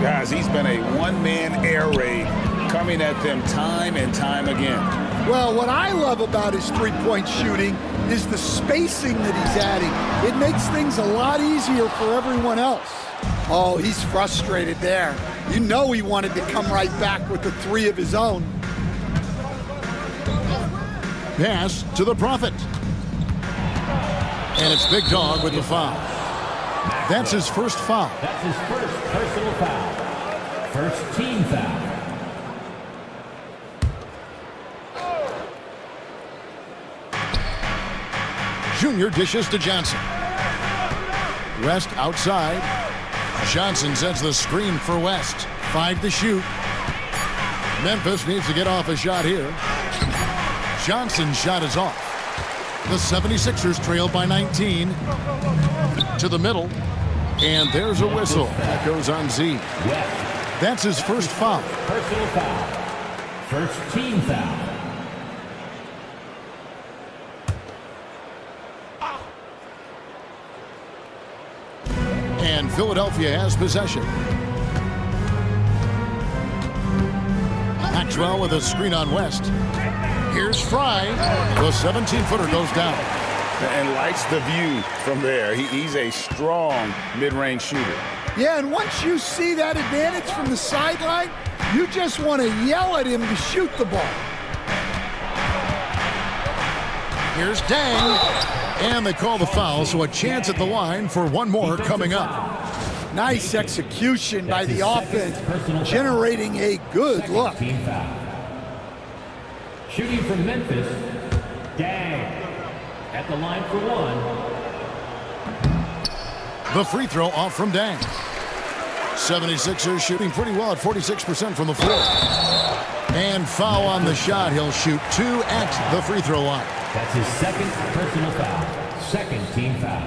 Guys, he's been a one-man air raid coming at them time and time again. Well, what I love about his three-point shooting is the spacing that he's adding. It makes things a lot easier for everyone else. Oh, he's frustrated there. You know he wanted to come right back with the 3 of his own. Pass to the Prophet. And it's Big Dog with the foul. That's his first foul. That's his first personal foul. First team foul. Junior dishes to Johnson. West outside. Johnson sets the screen for West. 5 to shoot. Memphis needs to get off a shot here. Johnson's shot is off. The 76ers trail by 19. To the middle. And there's a whistle. That goes on Z. That's his first foul. Personal foul. First team foul. And Philadelphia has possession. Maxwell with a screen on West. Here's Fry. The 17-footer goes down. And likes the view from there. He's a strong mid-range shooter. Yeah, and once you see that advantage from the sideline, you just want to yell at him to shoot the ball. Here's Dang. And they call the foul, so a chance at the line for one more coming up. Nice execution by the offense, generating a good look. Shooting from Memphis, Dang. At the line for 1. The free throw off from Dang. 76ers shooting pretty well at 46% from the floor. And foul on the shot. He'll shoot 2 at the free throw line. That's his second personal foul. Second team foul.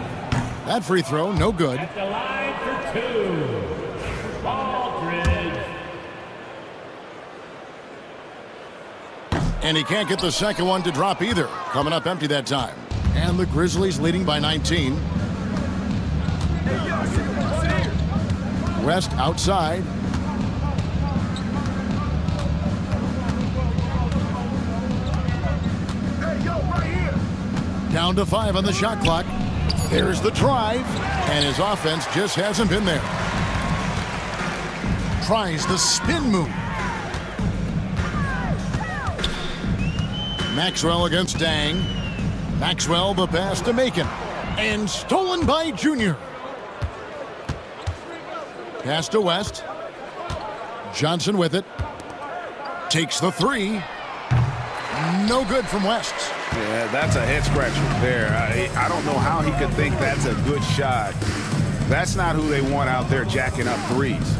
That free throw, no good. At the line for 2. Aldridge. And he can't get the second one to drop either. Coming up empty that time. And the Grizzlies leading by 19. West outside. Down to 5 on the shot clock. There's the drive. And his offense just hasn't been there. Tries the spin move. Maxwell against Dang. Maxwell the pass to Macon. And stolen by Junior. Pass to West. Johnson with it. Takes the 3. No good from West. Yeah, that's a head scratcher there. I don't know how he could think that's a good shot. That's not who they want out there jacking up threes.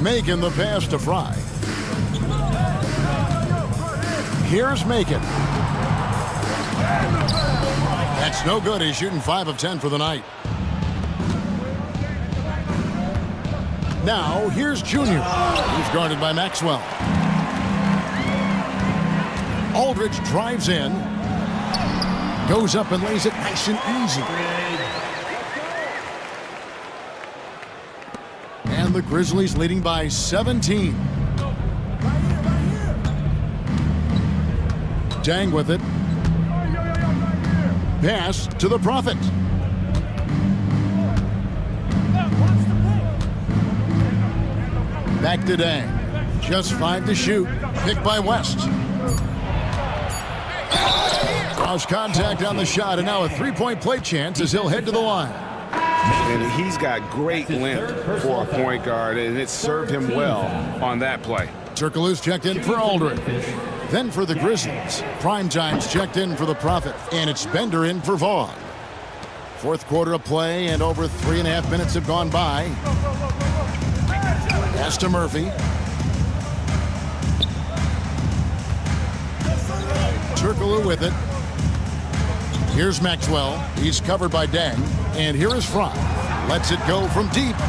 Macon the pass to Fry. Here's Macon. That's no good. He's shooting 5 of 10 for the night. Now, here's Junior. He's guarded by Maxwell. Aldridge drives in. Goes up and lays it nice and easy. And the Grizzlies leading by 17. Dang with it. Pass to the Prophet. Back to Dang. Just 5 to shoot. Picked by West. Cross contact on the shot, and now a three-point play chance as he'll head to the line. And he's got great length for a point guard, and it served him well on that play. Turkoglu's checked in for Aldridge. Then for the Grizzlies, Primetime's checked in for the Prophet, and it's Bender in for Vaughn. Fourth quarter of play, and over 3.5 minutes have gone by. Pass to Murphy. Turkoglu with it. Here's Maxwell. He's covered by Dang. And here is Fry. Lets it go from deep.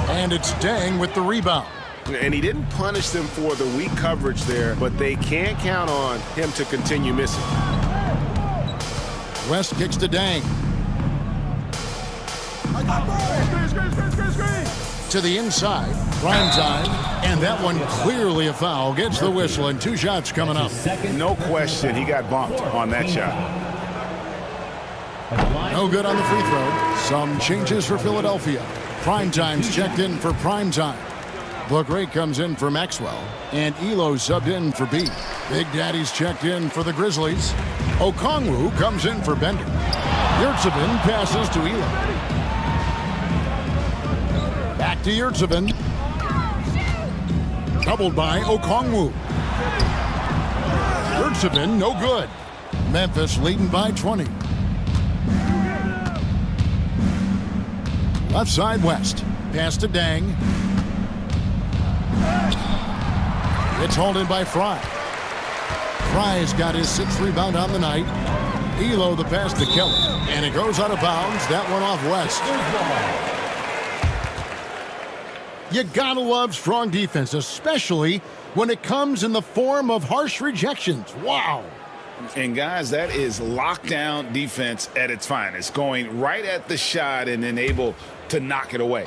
And it's Dang with the rebound. And he didn't punish them for the weak coverage there, but they can't count on him to continue missing. West kicks to Dang. To the inside. Primetime. And that one clearly a foul. Gets the whistle, and 2 shots coming up. No question, he got bumped on that shot. No good on the free throw. Some changes for Philadelphia. Primetime's checked in for Primetime. Blakray comes in for Maxwell. And Elo subbed in for B. Big Daddy's checked in for the Grizzlies. Okongwu comes in for Bender. Yurtsevin passes to Elo. Back to Yurtsevin. Doubled by Okongwu. Yurtsevin, no good. Memphis leading by 20. Left side West. Pass to Dang. It's hauled in by Fry. Fry's got his 6th rebound on the night. Elo the pass to Kelly. And it goes out of bounds. That one off West. You gotta love strong defense, especially when it comes in the form of harsh rejections. Wow. And guys, that is lockdown defense at its finest. Going right at the shot and then able to knock it away.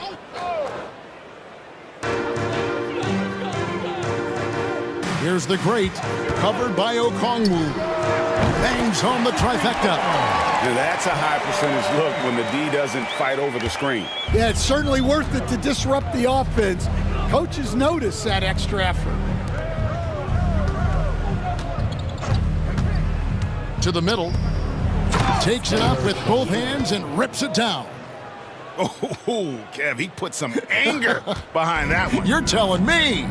Here's the great, covered by Okongwu. Bangs home the trifecta. Now that's a high percentage look when the D doesn't fight over the screen. Yeah, it's certainly worth it to disrupt the offense. Coaches notice that extra effort. To the middle. Takes it up with both hands and rips it down. Oh, Kev, he put some anger behind that one. You're telling me.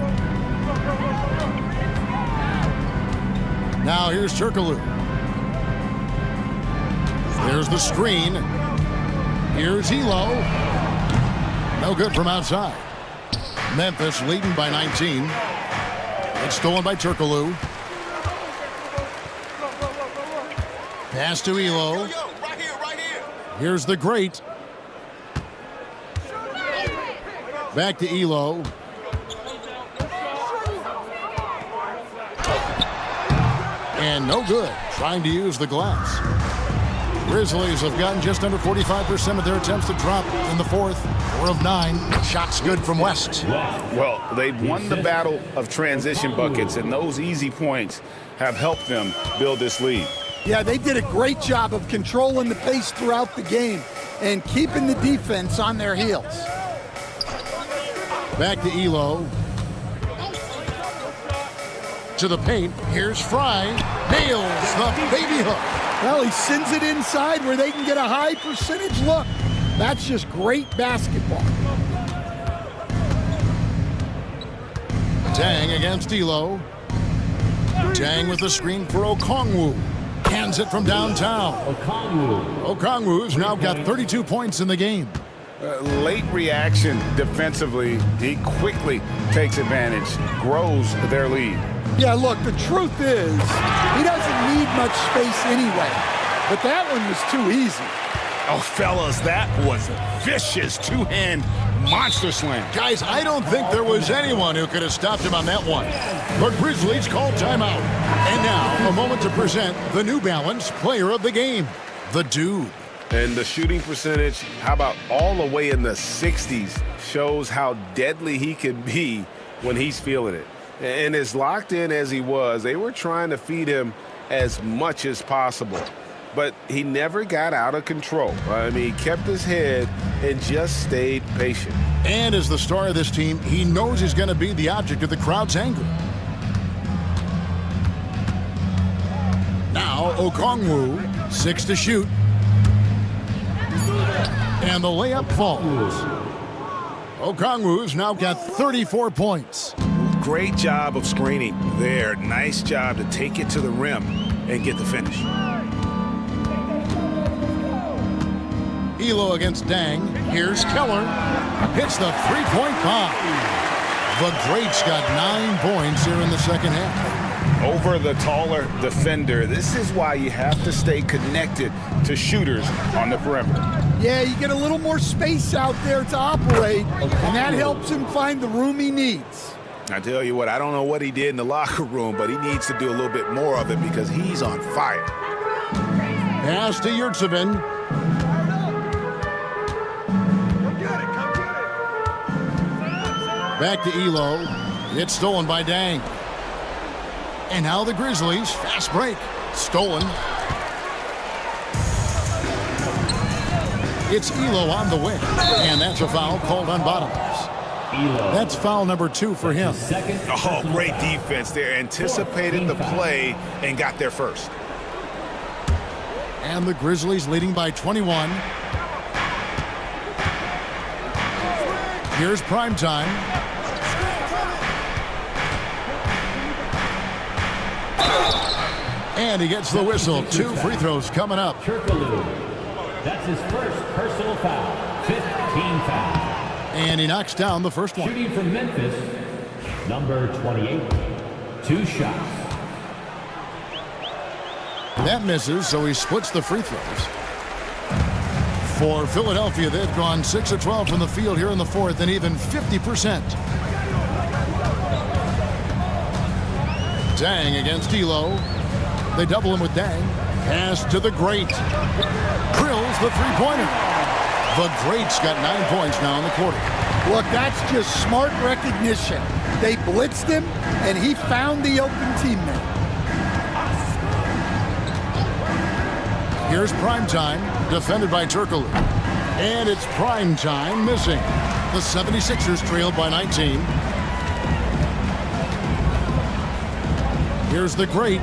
Now here's Turkoglu. There's the screen. Here's Elo. No good from outside. Memphis leading by 19. It's stolen by Turkoglu. Pass to Elo. Right here. Here's the great. Back to Elo. And no good. Trying to use the glass. Grizzlies have gotten just under 45% of their attempts to drop in the fourth. 4 of 9. Shots good from West. Well, they've won the battle of transition buckets, and those easy points have helped them build this lead. Yeah, they did a great job of controlling the pace throughout the game and keeping the defense on their heels. Back to Elo. To the paint. Here's Fry. Nails the baby hook. Well, he sends it inside where they can get a high percentage look. That's just great basketball. Dang against Elo. Dang with the screen for Okongwu. Hands it from downtown. Okongwu's now got 32 points in the game. Late reaction defensively. He quickly takes advantage, grows their lead. Yeah, look, the truth is, he doesn't need much space anyway. But that one was too easy. Oh, fellas, that was a vicious two-hand monster slam. Guys, I don't think there was anyone who could have stopped him on that one. The Grizzlies call timeout. And now, a moment to present the New Balance Player of the Game, the Dude. And the shooting percentage, how about all the way in the 60s, shows how deadly he can be when he's feeling it. And as locked in as he was, they were trying to feed him as much as possible. But he never got out of control. I mean, he kept his head and just stayed patient. And as the star of this team, he knows he's going to be the object of the crowd's anger. Now Okongwu, 6 to shoot. And the layup falls. Okongwu's now got 34 points. Great job of screening there. Nice job to take it to the rim and get the finish. Elo against Dang. Here's Keller. Hits the three-point bomb. The Greats got 9 points here in the second half. Over the taller defender. This is why you have to stay connected to shooters on the perimeter. Yeah, you get a little more space out there to operate, and that helps him find the room he needs. I tell you what, I don't know what he did in the locker room, but he needs to do a little bit more of it because he's on fire. Pass to Yurtsevin. Back to Elo. It's stolen by Dang. And now the Grizzlies. Fast break. Stolen. It's Elo on the wing. And that's a foul called on Bottoms. That's foul number 2 for him. Oh, great defense there. Anticipated the play and got there first. And the Grizzlies leading by 21. Here's primetime. And he gets the whistle. 2 free throws coming up. That's his first personal foul. 15 foul. And he knocks down the first one. Shooting from Memphis, number 28. 2 shots. That misses, so he splits the free throws. For Philadelphia, they've gone 6 of 12 from the field here in the fourth, and even 50%. Dang against Elo. They double him with Dang. Pass to the Great. Drills the three-pointer. The Greats got 9 points now in the quarter. Look, that's just smart recognition. They blitzed him, and he found the open teammate. Here's primetime, defended by Turkoglu. And it's primetime missing. The 76ers trailed by 19. Here's the Great.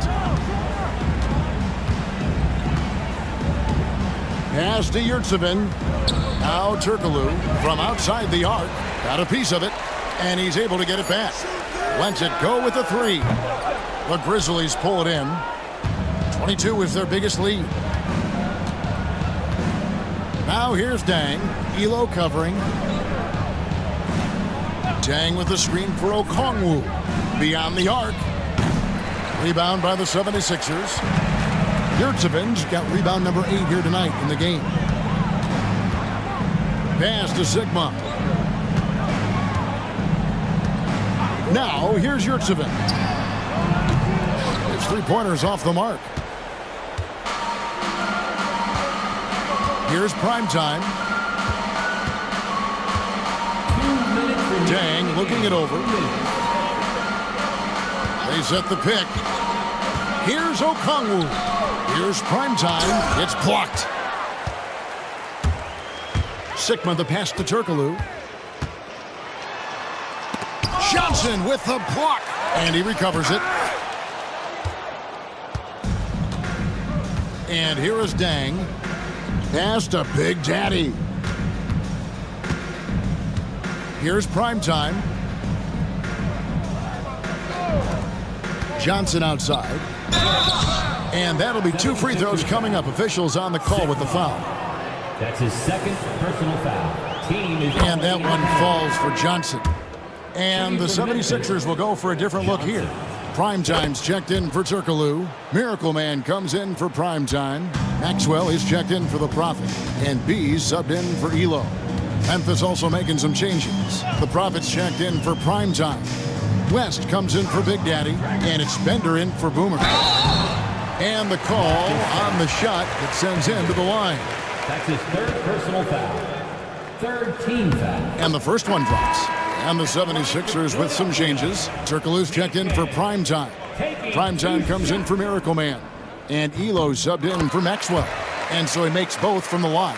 Pass to Yurtsevin. Now Turkoglu from outside the arc. Got a piece of it, and he's able to get it back. Lets it go with the 3. The Grizzlies pull it in. 22 is their biggest lead. Now here's Dang. Elo covering. Dang with the screen for Okongwu. Beyond the arc. Rebound by the 76ers. Yurtsevin's got rebound number 8 here tonight in the game. Pass to Sigma. Now here's Yurtsevin. His three-pointer's off the mark. Here's primetime. Dang looking it over. They set the pick. Here's Okongwu. Here's primetime. It's blocked. Sigma the pass to Turkoglu. Johnson with the block. And he recovers it. And here is Dang. Pass to Big Daddy. Here's primetime. Johnson outside. And that'll be 2 free throws coming up. Officials on the call with the foul. That's his second personal foul. Team is and that one falls for Johnson. And the 76ers will go for a different look here. Primetime's checked in for Turkoglu. Miracle Man comes in for Primetime. Maxwell is checked in for the Prophet. And B's subbed in for Elo. Memphis also making some changes. The Prophet's checked in for Primetime. West comes in for Big Daddy. And it's Bender in for Boomer. And the call on the shot that sends him to the line. That's his third personal foul. Third team foul. And the first one drops. And the 76ers with some changes. Turkoglu's checked in for Primetime. Primetime comes in for Miracle Man. And Elo subbed in for Maxwell. And so he makes both from the line.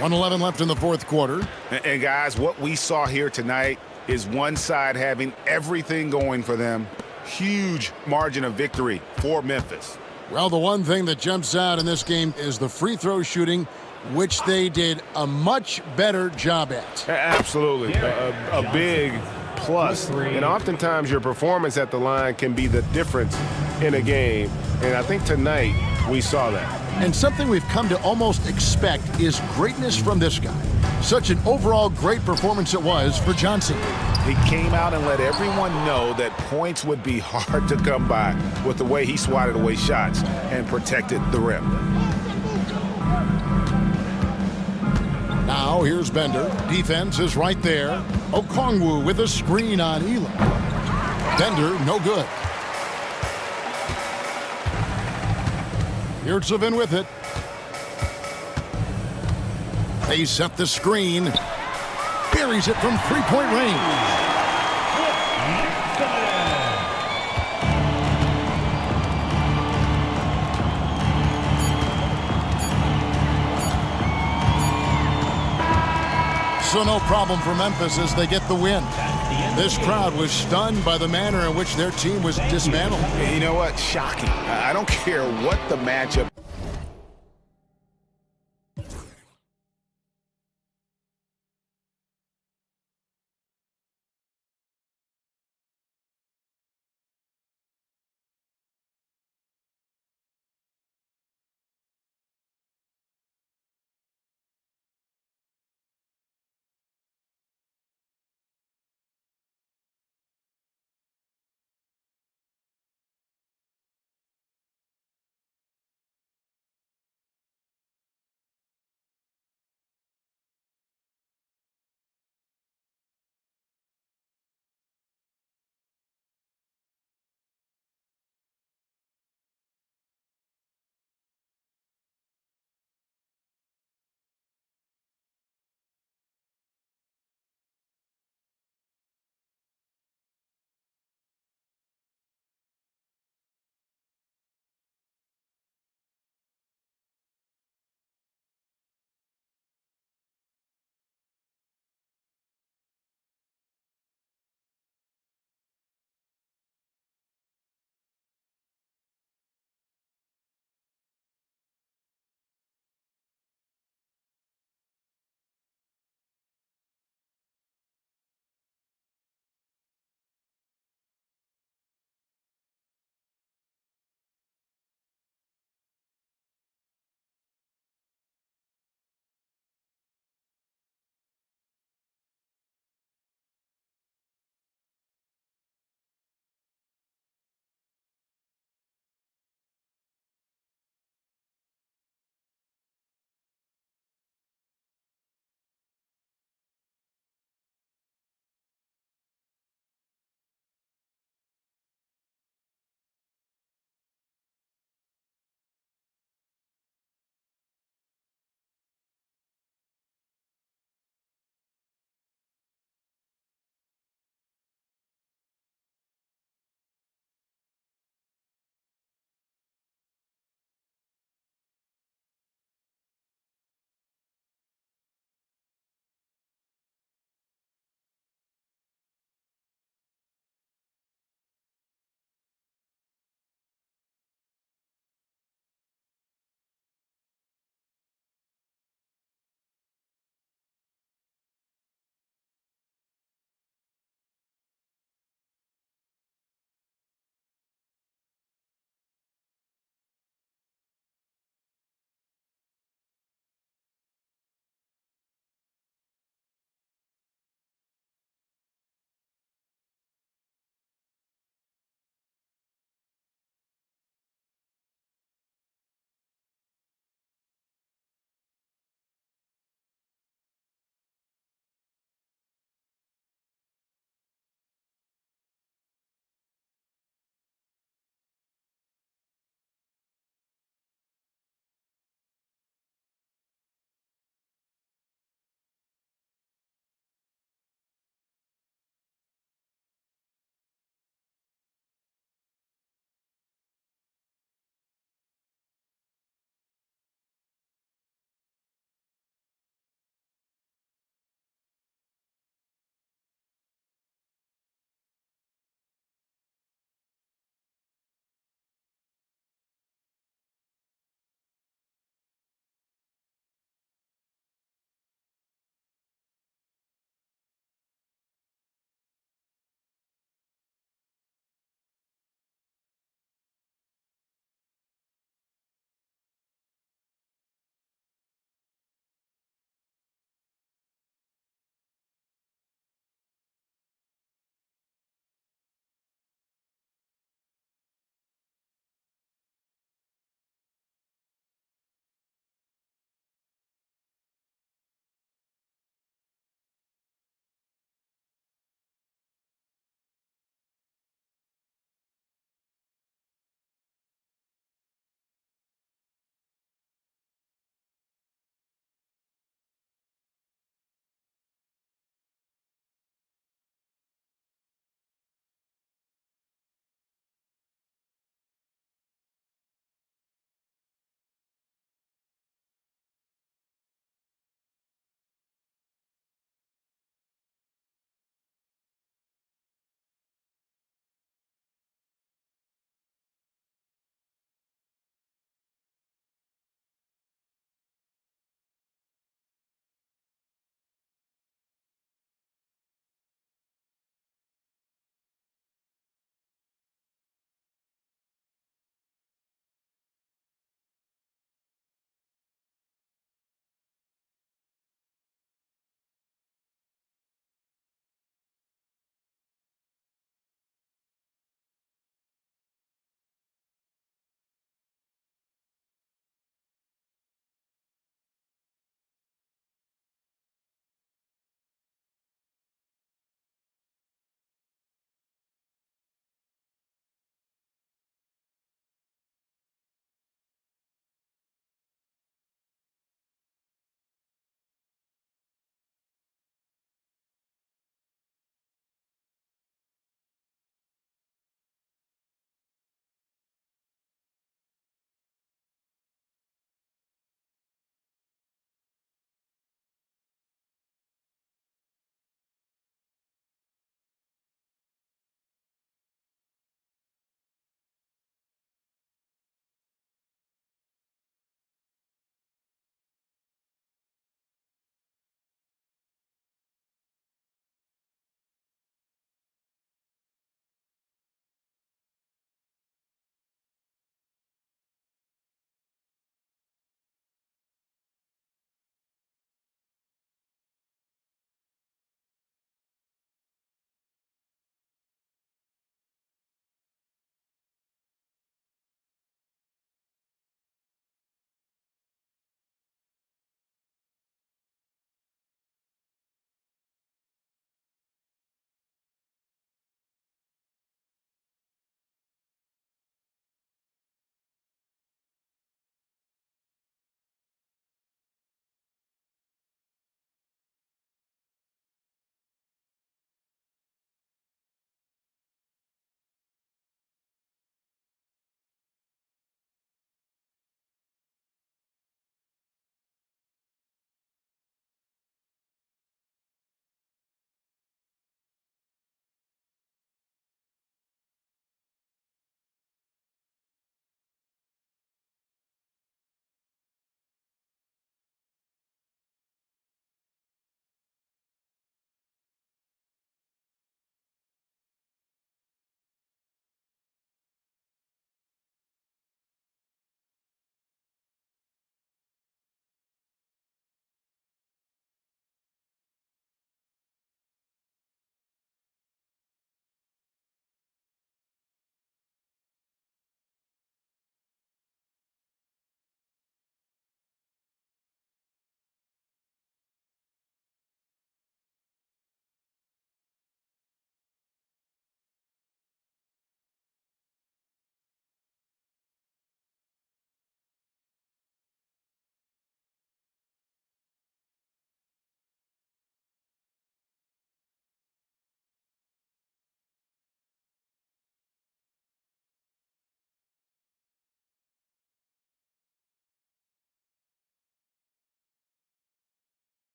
1:11 left in the fourth quarter. And guys, what we saw here tonight is one side having everything going for them. huge margin of victory for Memphis. Well, the one thing that jumps out in this game is the free throw shooting, which they did a much better job at. Absolutely. A big plus. And oftentimes your performance at the line can be the difference in a game. And I think tonight we saw that. And something we've come to almost expect is greatness from this guy. Such an overall great performance it was for Johnson. He came out and let everyone know that points would be hard to come by with the way he swatted away shots and protected the rim. Now here's Bender. Defense is right there. Okongwu with a screen on Elam. Bender, no good. Yurtsevin with it. They set the screen. Buries it from three-point range. So no problem for Memphis as they get the win. This crowd was stunned by the manner in which their team was dismantled. You know what? Shocking. I don't care what the matchup